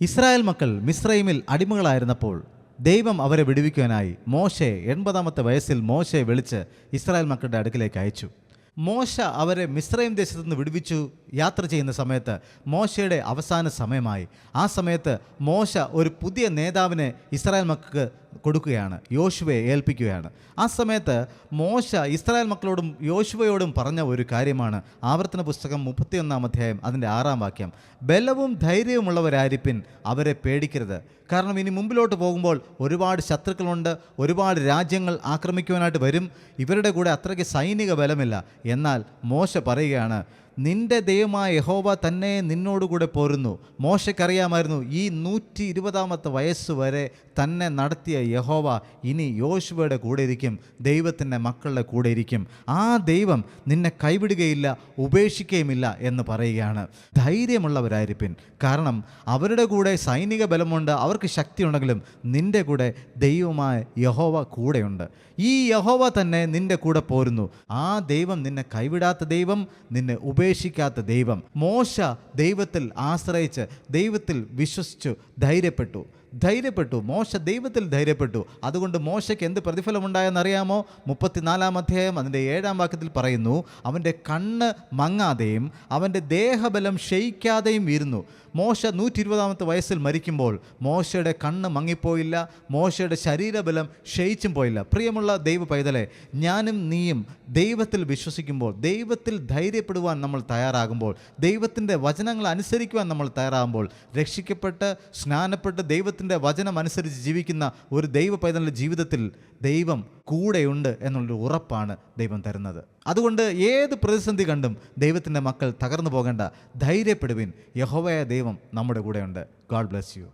Israel മക്കൾ മിസ്രൈമിൽ അടിമകളായിരുന്നപ്പോൾ ദൈവം അവരെ വിടുവിക്കുവാനായി മോശെ 80-ാമത്തെ വയസ്സിൽ മോശയെ വിളിച്ച് ഇസ്രായേൽ മക്കളുടെ അടുക്കിലേക്ക് അയച്ചു. മോശ അവരെ മിസ്രൈം ദേശത്തു നിന്ന് വിടുവിച്ചു യാത്ര ചെയ്യുന്ന സമയത്ത് മോശയുടെ അവസാന സമയമായി. ആ സമയത്ത് മോശ ഒരു പുതിയ നേതാവിനെ ഇസ്രായേൽ മക്കൾക്ക് കൊടുക്കുകയാണ്, യോശുവയെ ഏൽപ്പിക്കുകയാണ്. ആ സമയത്ത് മോശ ഇസ്രായേൽ മക്കളോടും യോശുവയോടും പറഞ്ഞ ഒരു കാര്യമാണ് ആവർത്തന പുസ്തകം 31-ാം അധ്യായം അതിൻ്റെ 6-ാം വാക്യം. ബലവും ധൈര്യവുമുള്ളവരായിരിപ്പിൻ, അവരെ പേടിക്കരുത്. കാരണം ഇനി മുമ്പിലോട്ട് പോകുമ്പോൾ ഒരുപാട് ശത്രുക്കളുണ്ട്, ഒരുപാട് രാജ്യങ്ങൾ ആക്രമിക്കുവാനായിട്ട് വരും. ഇവരുടെ കൂടെ അത്രയ്ക്ക് സൈനിക ബലമില്ല. എന്നാൽ മോശ പറയുകയാണ്, നിന്റെ ദൈവമായ യഹോവ തന്നെ നിന്നോടുകൂടെ പോരുന്നു. മോശയ്ക്കറിയാമായിരുന്നു ഈ 120-ാമത്തെ വയസ്സ് വരെ തന്നെ നടത്തിയ യഹോവ ഇനി യോശുവയുടെ കൂടെ ഇരിക്കും, ദൈവത്തിൻ്റെ മക്കളുടെ കൂടെ ഇരിക്കും. ആ ദൈവം നിന്നെ കൈവിടുകയില്ല, ഉപേക്ഷിക്കുകയുമില്ല എന്ന് പറയുകയാണ്. ധൈര്യമുള്ളവരായിരിപ്പിൻ, കാരണം അവരുടെ കൂടെ സൈനിക ബലമുണ്ട്, അവർക്ക് ശക്തിയുണ്ടെങ്കിലും നിൻ്റെ കൂടെ ദൈവമായ യഹോവ കൂടെയുണ്ട്. ഈ യഹോവ തന്നെ നിൻ്റെ കൂടെ പോരുന്നു. ആ ദൈവം നിന്നെ കൈവിടാത്ത ദൈവം, നിന്നെ ഉപേക്ഷിക്കാത്ത ദൈവം. മോശ ദൈവത്തിൽ ആശ്രയിച്ച് ദൈവത്തിൽ വിശ്വസിച്ചു ധൈര്യപ്പെട്ടു. മോശ ദൈവത്തിൽ ധൈര്യപ്പെട്ടു. അതുകൊണ്ട് മോശയ്ക്ക് എന്ത് പ്രതിഫലമുണ്ടായെന്നറിയാമോ? 34-ാം അധ്യായം അതിൻ്റെ 7-ാം വാക്യത്തിൽ പറയുന്നു, അവൻ്റെ കണ്ണ് മങ്ങാതെയും അവൻ്റെ ദേഹബലം ക്ഷയിക്കാതെയും ഇരുന്നു. മോശ 120-ാമത്തെ വയസ്സിൽ മരിക്കുമ്പോൾ മോശയുടെ കണ്ണ് മങ്ങിപ്പോയില്ല, മോശയുടെ ശരീരബലം ക്ഷയിച്ചും പോയില്ല. പ്രിയമുള്ള ദൈവ പൈതലെ, ഞാനും നീയും ദൈവത്തിൽ വിശ്വസിക്കുമ്പോൾ, ദൈവത്തിൽ ധൈര്യപ്പെടുവാൻ നമ്മൾ തയ്യാറാകുമ്പോൾ, ദൈവത്തിൻ്റെ വചനങ്ങൾ അനുസരിക്കുവാൻ നമ്മൾ തയ്യാറാകുമ്പോൾ, രക്ഷിക്കപ്പെട്ട് സ്നാനപ്പെട്ട് ദൈവത്തിൻ്റെ വചനം അനുസരിച്ച് ജീവിക്കുന്ന ഒരു ദൈവ പൈതലിൻ്റെ ജീവിതത്തിൽ ദൈവം കൂടെയുണ്ട് എന്നുള്ളൊരു ഉറപ്പാണ് ദൈവം തരുന്നത്. അതുകൊണ്ട് ഏത് പ്രതിസന്ധി കണ്ടും ദൈവത്തിൻ്റെ മക്കൾ തകർന്നു പോകേണ്ട, ധൈര്യപ്പെടുവിൻ. യഹോവയായ ദൈവം നമ്മുടെ കൂടെയുണ്ട്. God bless you.